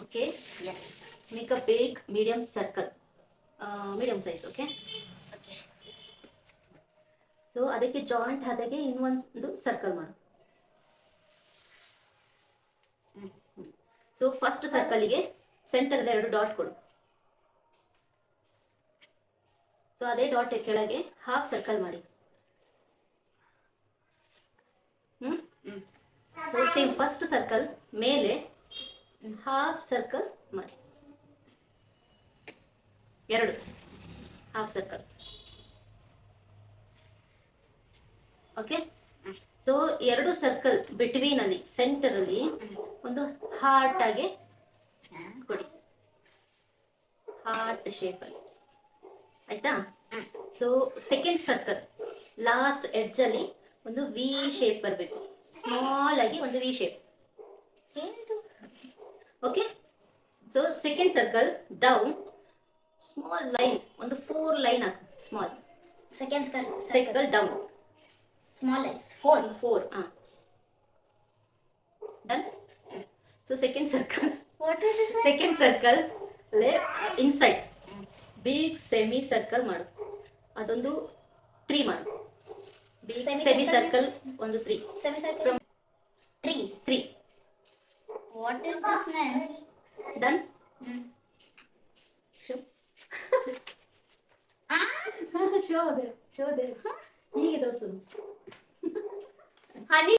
Okay, Yes. make a big medium circle, medium size. Okay, Okay. So ಅದಕ್ಕೆ joint ಆದಾಗೆ ಇನ್ನೊಂದು circle ಮಾಡು. So first ಸರ್ಕಲ್ಗೆ centre ಎರಡು ಡಾಟ್ ಕೊಡು. ಸೊ ಅದೇ ಡಾಟ್ ಕೆಳಗೆ ಹಾಫ್ ಸರ್ಕಲ್ ಮಾಡಿ. ಸೊ ಸೇಮ್ ಫಸ್ಟ್ ಸರ್ಕಲ್ ಮೇಲೆ ಹಾಫ್ ಸರ್ಕಲ್ ಮಾಡಿ, ಎರಡು ಹಾಫ್ ಸರ್ಕಲ್. ಓಕೆ, ಸೊ ಎರಡು ಸರ್ಕಲ್ ಬಿಟ್ವೀನ್ ಅಲ್ಲಿ ಸೆಂಟರ್ ಅಲ್ಲಿ ಒಂದು ಹಾರ್ಟ್ ಆಗಿ ಕೊಡಿ, ಹಾರ್ಟ್ ಶೇಪ್ ಅಲ್ಲಿ. ಆಯ್ತಾ? So second circle last edge ಅಲ್ಲಿ ಒಂದು ವಿ ಶೇಪ್ ಬರಬೇಕು, ಸ್ಮಾಲ್ ಆಗಿ ಒಂದು V shape. Okay, so second circle down small line, ಒಂದು 4 ಲೈನ್ ಹಾಕು. Small Second circle down, small lines. 4. 4. Done. So second circle. What is this one? Second circle inside big semi circle ಮಾಡು. ಅದೊಂದು 3 ಮಾಡು. Big semi circle ಒಂದು 3. Semicircle. From 3. What is this, man? Done. Show. Show there. ಹೀಗೆ ತೋರಿಸು. Honey.